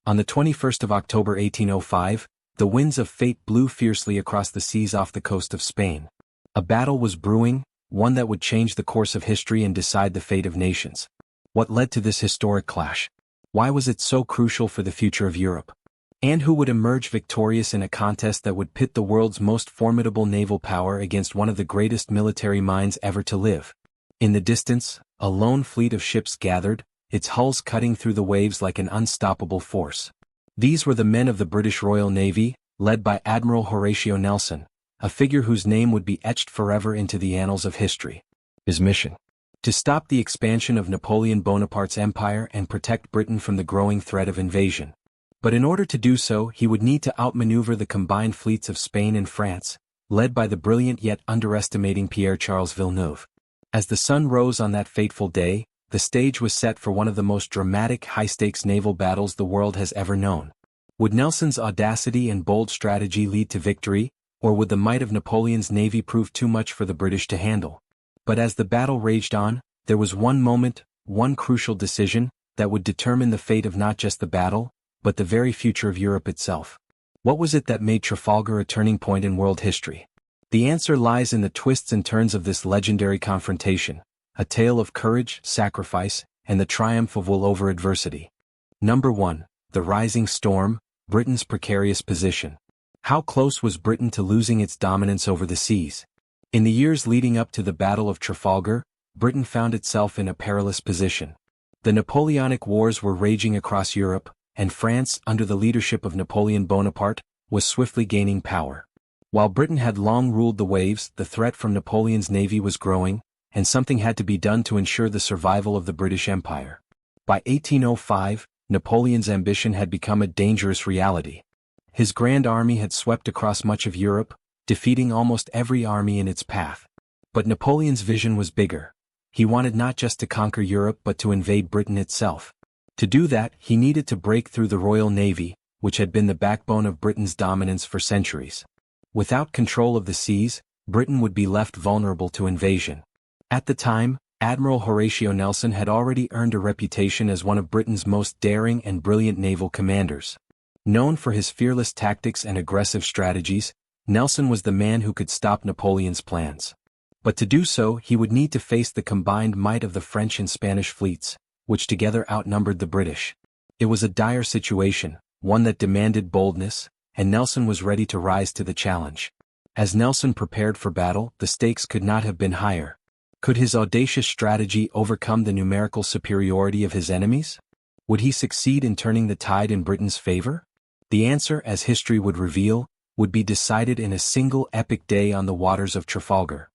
On the 21st of October 1805, the winds of fate blew fiercely across the seas off the coast of Spain. A battle was brewing, one that would change the course of history and decide the fate of nations. What led to this historic clash? Why was it so crucial for the future of Europe? And who would emerge victorious in a contest that would pit the world's most formidable naval power against one of the greatest military minds ever to live? In the distance, a lone fleet of ships gathered, its hulls cutting through the waves like an unstoppable force. These were the men of the British Royal Navy, led by Admiral Horatio Nelson, a figure whose name would be etched forever into the annals of history. His mission: to stop the expansion of Napoleon Bonaparte's empire and protect Britain from the growing threat of invasion. But in order to do so, he would need to outmaneuver the combined fleets of Spain and France, led by the brilliant yet underestimating Pierre-Charles Villeneuve. As the sun rose on that fateful day, the stage was set for one of the most dramatic high-stakes naval battles the world has ever known. Would Nelson's audacity and bold strategy lead to victory, or would the might of Napoleon's navy prove too much for the British to handle? But as the battle raged on, there was one moment, one crucial decision, that would determine the fate of not just the battle, but the very future of Europe itself. What was it that made Trafalgar a turning point in world history? The answer lies in the twists and turns of this legendary confrontation, a tale of courage, sacrifice, and the triumph of will over adversity. Number 1. The rising storm, Britain's precarious position. How close was Britain to losing its dominance over the seas? In the years leading up to the Battle of Trafalgar, Britain found itself in a perilous position. The Napoleonic Wars were raging across Europe, and France, under the leadership of Napoleon Bonaparte, was swiftly gaining power. While Britain had long ruled the waves, the threat from Napoleon's navy was growing, and something had to be done to ensure the survival of the British Empire. By 1805, Napoleon's ambition had become a dangerous reality. His grand army had swept across much of Europe, defeating almost every army in its path. But Napoleon's vision was bigger. He wanted not just to conquer Europe but to invade Britain itself. To do that, he needed to break through the Royal Navy, which had been the backbone of Britain's dominance for centuries. Without control of the seas, Britain would be left vulnerable to invasion. At the time, Admiral Horatio Nelson had already earned a reputation as one of Britain's most daring and brilliant naval commanders. Known for his fearless tactics and aggressive strategies, Nelson was the man who could stop Napoleon's plans. But to do so, he would need to face the combined might of the French and Spanish fleets, which together outnumbered the British. It was a dire situation, one that demanded boldness, and Nelson was ready to rise to the challenge. As Nelson prepared for battle, the stakes could not have been higher. Could his audacious strategy overcome the numerical superiority of his enemies? Would he succeed in turning the tide in Britain's favor? The answer, as history would reveal, would be decided in a single epic day on the waters of Trafalgar.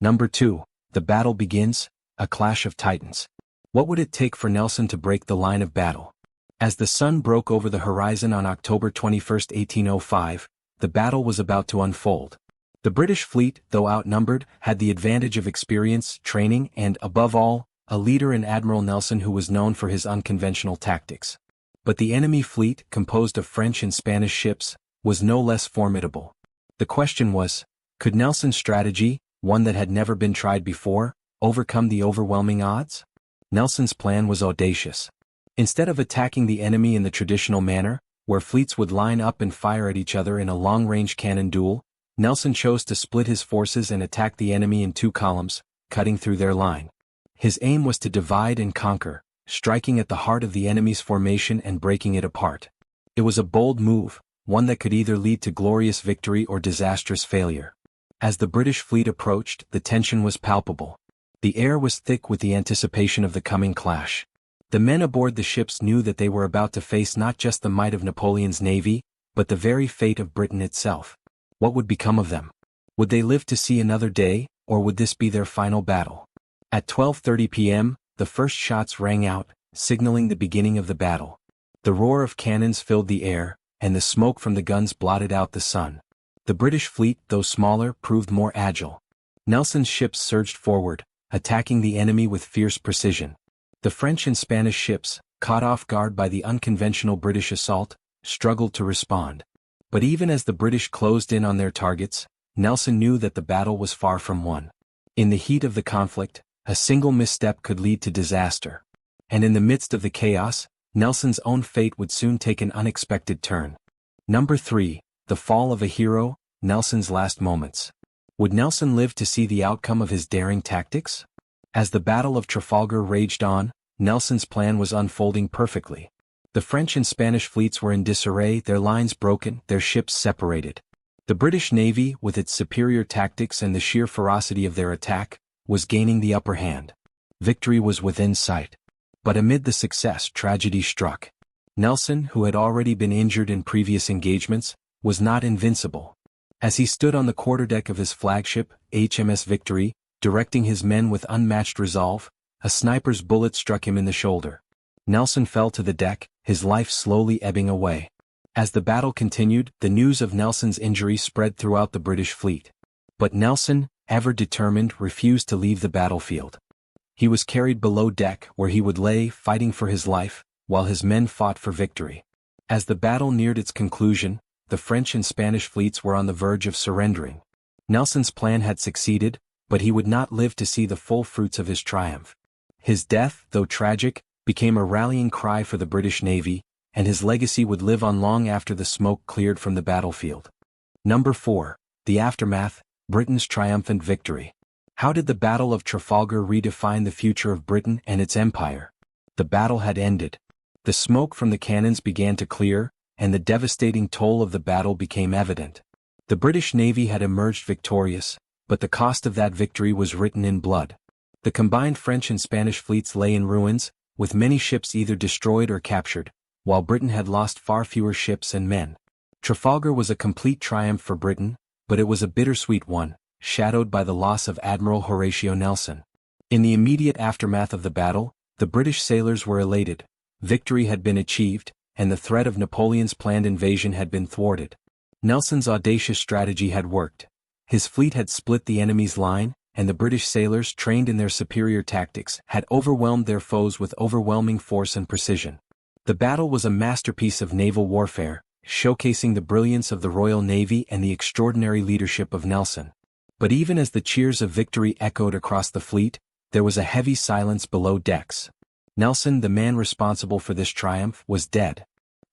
Number 2. The battle begins, a clash of titans. What would it take for Nelson to break the line of battle? As the sun broke over the horizon on October 21, 1805, the battle was about to unfold. The British fleet, though outnumbered, had the advantage of experience, training, and, above all, a leader in Admiral Nelson who was known for his unconventional tactics. But the enemy fleet, composed of French and Spanish ships, was no less formidable. The question was, could Nelson's strategy, one that had never been tried before, overcome the overwhelming odds? Nelson's plan was audacious. Instead of attacking the enemy in the traditional manner, where fleets would line up and fire at each other in a long-range cannon duel, Nelson chose to split his forces and attack the enemy in 2 columns, cutting through their line. His aim was to divide and conquer, striking at the heart of the enemy's formation and breaking it apart. It was a bold move, one that could either lead to glorious victory or disastrous failure. As the British fleet approached, the tension was palpable. The air was thick with the anticipation of the coming clash. The men aboard the ships knew that they were about to face not just the might of Napoleon's navy, but the very fate of Britain itself. What would become of them? Would they live to see another day, or would this be their final battle? At 12:30 p.m., the first shots rang out, signaling the beginning of the battle. The roar of cannons filled the air, and the smoke from the guns blotted out the sun. The British fleet, though smaller, proved more agile. Nelson's ships surged forward, attacking the enemy with fierce precision. The French and Spanish ships, caught off guard by the unconventional British assault, struggled to respond. But even as the British closed in on their targets, Nelson knew that the battle was far from won. In the heat of the conflict, a single misstep could lead to disaster. And in the midst of the chaos, Nelson's own fate would soon take an unexpected turn. Number 3. The fall of a hero, Nelson's last moments. Would Nelson live to see the outcome of his daring tactics? As the Battle of Trafalgar raged on, Nelson's plan was unfolding perfectly. The French and Spanish fleets were in disarray, their lines broken, their ships separated. The British Navy, with its superior tactics and the sheer ferocity of their attack, was gaining the upper hand. Victory was within sight. But amid the success, tragedy struck. Nelson, who had already been injured in previous engagements, was not invincible. As he stood on the quarterdeck of his flagship, HMS Victory, directing his men with unmatched resolve, a sniper's bullet struck him in the shoulder. Nelson fell to the deck, his life slowly ebbing away. As the battle continued, the news of Nelson's injury spread throughout the British fleet. But Nelson, ever determined, refused to leave the battlefield. He was carried below deck, where he would lay, fighting for his life, while his men fought for victory. As the battle neared its conclusion, the French and Spanish fleets were on the verge of surrendering. Nelson's plan had succeeded, but he would not live to see the full fruits of his triumph. His death, though tragic, became a rallying cry for the British Navy, and his legacy would live on long after the smoke cleared from the battlefield. Number 4. The aftermath, Britain's triumphant victory. How did the Battle of Trafalgar redefine the future of Britain and its empire? The battle had ended. The smoke from the cannons began to clear, and the devastating toll of the battle became evident. The British Navy had emerged victorious, but the cost of that victory was written in blood. The combined French and Spanish fleets lay in ruins, with many ships either destroyed or captured, while Britain had lost far fewer ships and men. Trafalgar was a complete triumph for Britain, but it was a bittersweet one, shadowed by the loss of Admiral Horatio Nelson. In the immediate aftermath of the battle, the British sailors were elated. Victory had been achieved, and the threat of Napoleon's planned invasion had been thwarted. Nelson's audacious strategy had worked. His fleet had split the enemy's line, and the British sailors, trained in their superior tactics, had overwhelmed their foes with overwhelming force and precision. The battle was a masterpiece of naval warfare, showcasing the brilliance of the Royal Navy and the extraordinary leadership of Nelson. But even as the cheers of victory echoed across the fleet, there was a heavy silence below decks. Nelson, the man responsible for this triumph, was dead.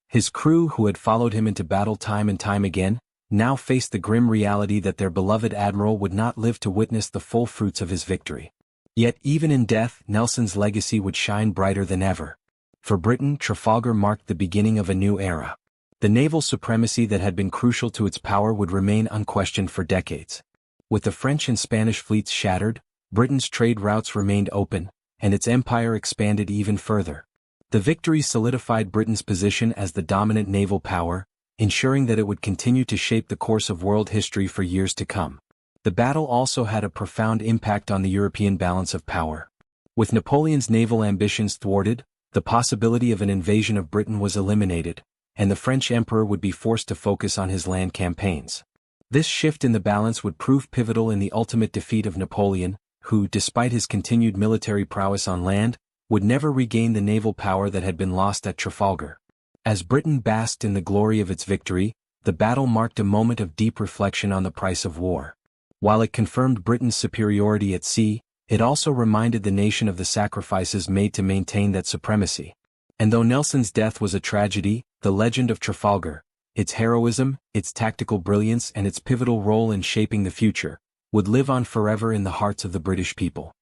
His crew, who had followed him into battle time and time again, now faced the grim reality that their beloved admiral would not live to witness the full fruits of his victory. Yet even in death, Nelson's legacy would shine brighter than ever. For Britain, Trafalgar marked the beginning of a new era. The naval supremacy that had been crucial to its power would remain unquestioned for decades. With the French and Spanish fleets shattered, Britain's trade routes remained open, and its empire expanded even further. The victory solidified Britain's position as the dominant naval power, ensuring that it would continue to shape the course of world history for years to come. The battle also had a profound impact on the European balance of power. With Napoleon's naval ambitions thwarted, the possibility of an invasion of Britain was eliminated, and the French emperor would be forced to focus on his land campaigns. This shift in the balance would prove pivotal in the ultimate defeat of Napoleon, who, despite his continued military prowess on land, would never regain the naval power that had been lost at Trafalgar. As Britain basked in the glory of its victory, the battle marked a moment of deep reflection on the price of war. While it confirmed Britain's superiority at sea, it also reminded the nation of the sacrifices made to maintain that supremacy. And though Nelson's death was a tragedy, the legend of Trafalgar, its heroism, its tactical brilliance and its pivotal role in shaping the future, would live on forever in the hearts of the British people.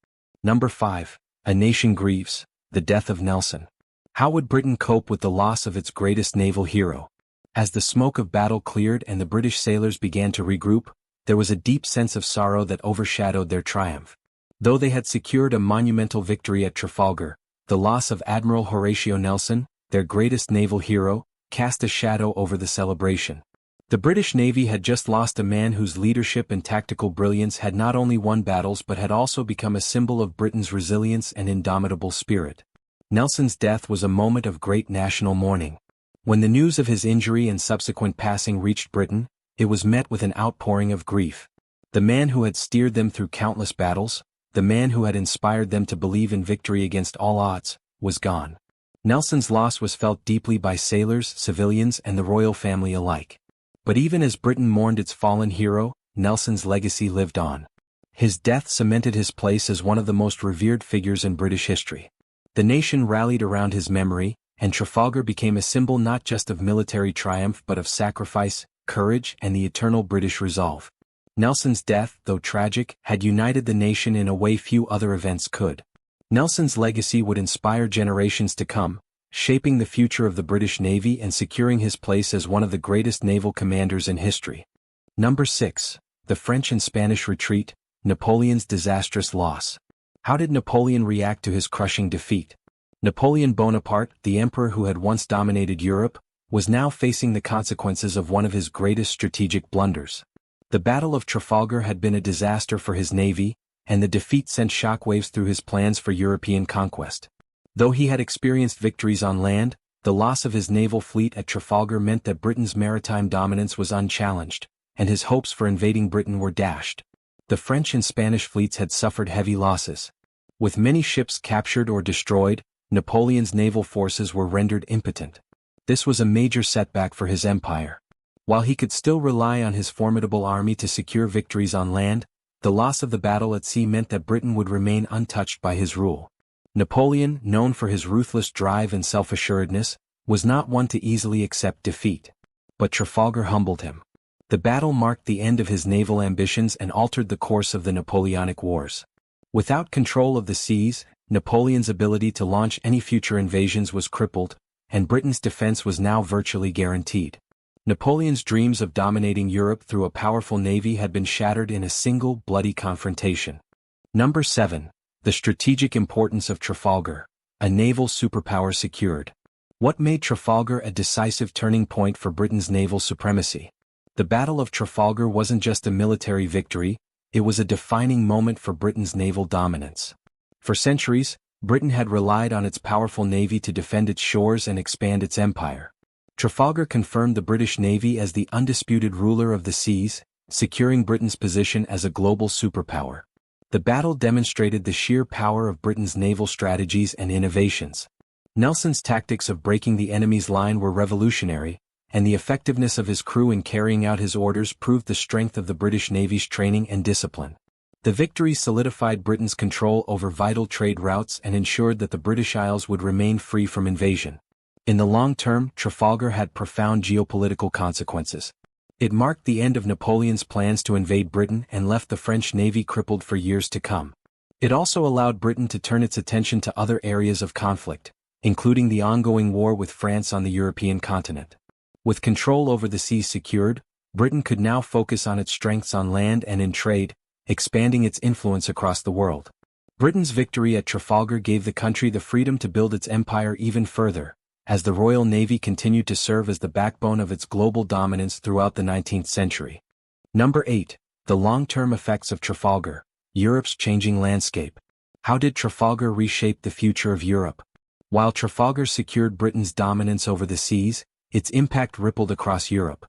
Number 5. A nation grieves, the death of Nelson. How would Britain cope with the loss of its greatest naval hero? As the smoke of battle cleared and the British sailors began to regroup, there was a deep sense of sorrow that overshadowed their triumph. Though they had secured a monumental victory at Trafalgar, the loss of Admiral Horatio Nelson, their greatest naval hero, cast a shadow over the celebration. The British Navy had just lost a man whose leadership and tactical brilliance had not only won battles but had also become a symbol of Britain's resilience and indomitable spirit. Nelson's death was a moment of great national mourning. When the news of his injury and subsequent passing reached Britain, it was met with an outpouring of grief. The man who had steered them through countless battles, the man who had inspired them to believe in victory against all odds, was gone. Nelson's loss was felt deeply by sailors, civilians, and the royal family alike. But even as Britain mourned its fallen hero, Nelson's legacy lived on. His death cemented his place as one of the most revered figures in British history. The nation rallied around his memory, and Trafalgar became a symbol not just of military triumph but of sacrifice, courage, and the eternal British resolve. Nelson's death, though tragic, had united the nation in a way few other events could. Nelson's legacy would inspire generations to come, shaping the future of the British Navy and securing his place as one of the greatest naval commanders in history. Number 6. The French and Spanish retreat, Napoleon's disastrous loss. How did Napoleon react to his crushing defeat? Napoleon Bonaparte, the emperor who had once dominated Europe, was now facing the consequences of one of his greatest strategic blunders. The Battle of Trafalgar had been a disaster for his navy, and the defeat sent shockwaves through his plans for European conquest. Though he had experienced victories on land, the loss of his naval fleet at Trafalgar meant that Britain's maritime dominance was unchallenged, and his hopes for invading Britain were dashed. The French and Spanish fleets had suffered heavy losses. With many ships captured or destroyed, Napoleon's naval forces were rendered impotent. This was a major setback for his empire. While he could still rely on his formidable army to secure victories on land, the loss of the battle at sea meant that Britain would remain untouched by his rule. Napoleon, known for his ruthless drive and self-assuredness, was not one to easily accept defeat. But Trafalgar humbled him. The battle marked the end of his naval ambitions and altered the course of the Napoleonic Wars. Without control of the seas, Napoleon's ability to launch any future invasions was crippled, and Britain's defense was now virtually guaranteed. Napoleon's dreams of dominating Europe through a powerful navy had been shattered in a single bloody confrontation. Number 7. The strategic importance of Trafalgar, a naval superpower secured. What made Trafalgar a decisive turning point for Britain's naval supremacy? The Battle of Trafalgar wasn't just a military victory, it was a defining moment for Britain's naval dominance. For centuries, Britain had relied on its powerful navy to defend its shores and expand its empire. Trafalgar confirmed the British Navy as the undisputed ruler of the seas, securing Britain's position as a global superpower. The battle demonstrated the sheer power of Britain's naval strategies and innovations. Nelson's tactics of breaking the enemy's line were revolutionary, and the effectiveness of his crew in carrying out his orders proved the strength of the British Navy's training and discipline. The victory solidified Britain's control over vital trade routes and ensured that the British Isles would remain free from invasion. In the long term, Trafalgar had profound geopolitical consequences. It marked the end of Napoleon's plans to invade Britain and left the French Navy crippled for years to come. It also allowed Britain to turn its attention to other areas of conflict, including the ongoing war with France on the European continent. With control over the seas secured, Britain could now focus on its strengths on land and in trade, expanding its influence across the world. Britain's victory at Trafalgar gave the country the freedom to build its empire even further, as the Royal Navy continued to serve as the backbone of its global dominance throughout the 19th century. Number 8. The long-term effects of Trafalgar, Europe's changing landscape. How did Trafalgar reshape the future of Europe? While Trafalgar secured Britain's dominance over the seas, its impact rippled across Europe.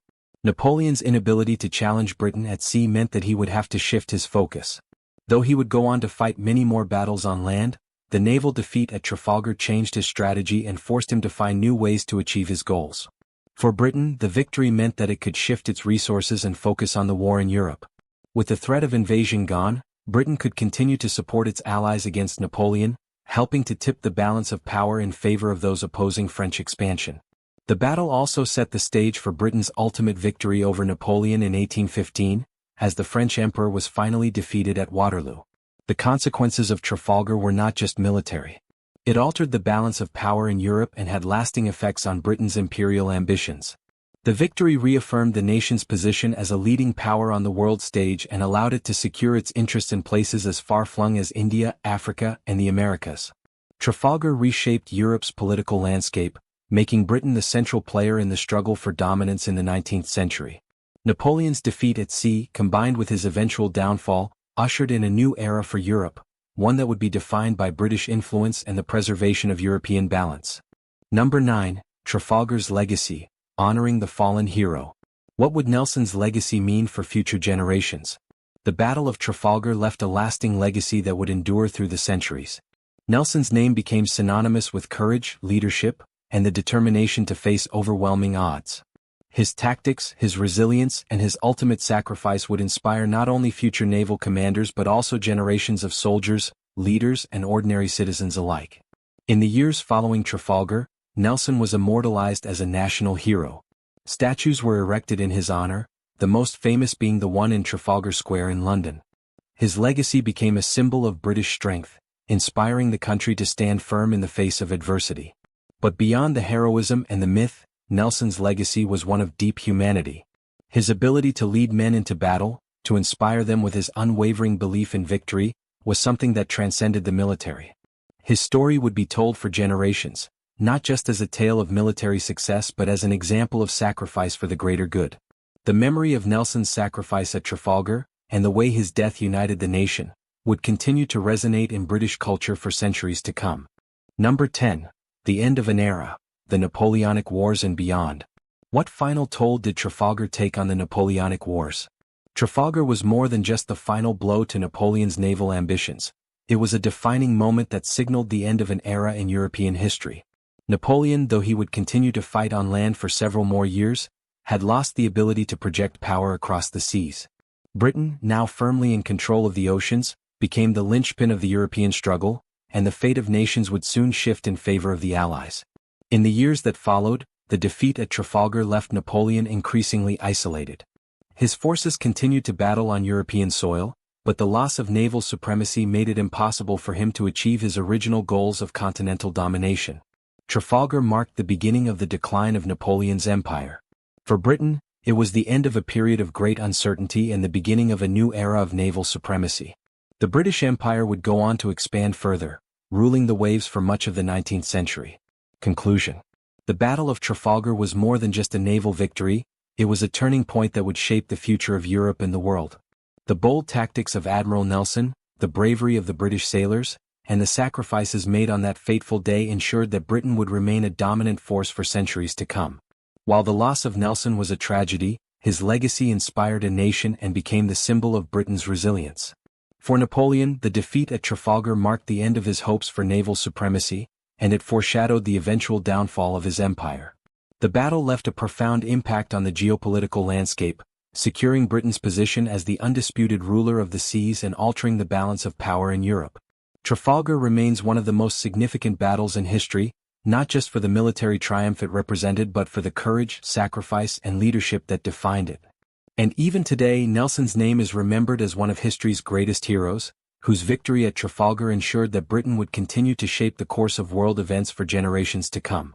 Napoleon's inability to challenge Britain at sea meant that he would have to shift his focus. Though he would go on to fight many more battles on land, the naval defeat at Trafalgar changed his strategy and forced him to find new ways to achieve his goals. For Britain, the victory meant that it could shift its resources and focus on the war in Europe. With the threat of invasion gone, Britain could continue to support its allies against Napoleon, helping to tip the balance of power in favor of those opposing French expansion. The battle also set the stage for Britain's ultimate victory over Napoleon in 1815, as the French emperor was finally defeated at Waterloo. The consequences of Trafalgar were not just military. It altered the balance of power in Europe and had lasting effects on Britain's imperial ambitions. The victory reaffirmed the nation's position as a leading power on the world stage and allowed it to secure its interests in places as far-flung as India, Africa, and the Americas. Trafalgar reshaped Europe's political landscape, making Britain the central player in the struggle for dominance in the 19th century. Napoleon's defeat at sea, combined with his eventual downfall, ushered in a new era for Europe, one that would be defined by British influence and the preservation of European balance. Number 9. Trafalgar's legacy, honoring the fallen hero. What would Nelson's legacy mean for future generations? The Battle of Trafalgar left a lasting legacy that would endure through the centuries. Nelson's name became synonymous with courage, leadership, and the determination to face overwhelming odds. His tactics, his resilience, and his ultimate sacrifice would inspire not only future naval commanders but also generations of soldiers, leaders, and ordinary citizens alike. In the years following Trafalgar, Nelson was immortalized as a national hero. Statues were erected in his honor, the most famous being the one in Trafalgar Square in London. His legacy became a symbol of British strength, inspiring the country to stand firm in the face of adversity. But beyond the heroism and the myth, Nelson's legacy was one of deep humanity. His ability to lead men into battle, to inspire them with his unwavering belief in victory, was something that transcended the military. His story would be told for generations, not just as a tale of military success but as an example of sacrifice for the greater good. The memory of Nelson's sacrifice at Trafalgar, and the way his death united the nation, would continue to resonate in British culture for centuries to come. Number 10. The end of an era, the Napoleonic Wars and beyond. What final toll did Trafalgar take on the Napoleonic Wars? Trafalgar was more than just the final blow to Napoleon's naval ambitions. It was a defining moment that signaled the end of an era in European history. Napoleon, though he would continue to fight on land for several more years, had lost the ability to project power across the seas. Britain, now firmly in control of the oceans, became the linchpin of the European struggle, and the fate of nations would soon shift in favor of the Allies. In the years that followed, the defeat at Trafalgar left Napoleon increasingly isolated. His forces continued to battle on European soil, but the loss of naval supremacy made it impossible for him to achieve his original goals of continental domination. Trafalgar marked the beginning of the decline of Napoleon's empire. For Britain, it was the end of a period of great uncertainty and the beginning of a new era of naval supremacy. The British Empire would go on to expand further, ruling the waves for much of the 19th century. Conclusion. The Battle of Trafalgar was more than just a naval victory, it was a turning point that would shape the future of Europe and the world. The bold tactics of Admiral Nelson, the bravery of the British sailors, and the sacrifices made on that fateful day ensured that Britain would remain a dominant force for centuries to come. While the loss of Nelson was a tragedy, his legacy inspired a nation and became the symbol of Britain's resilience. For Napoleon, the defeat at Trafalgar marked the end of his hopes for naval supremacy, and it foreshadowed the eventual downfall of his empire. The battle left a profound impact on the geopolitical landscape, securing Britain's position as the undisputed ruler of the seas and altering the balance of power in Europe. Trafalgar remains one of the most significant battles in history, not just for the military triumph it represented but for the courage, sacrifice, and leadership that defined it. And even today, Nelson's name is remembered as one of history's greatest heroes, whose victory at Trafalgar ensured that Britain would continue to shape the course of world events for generations to come.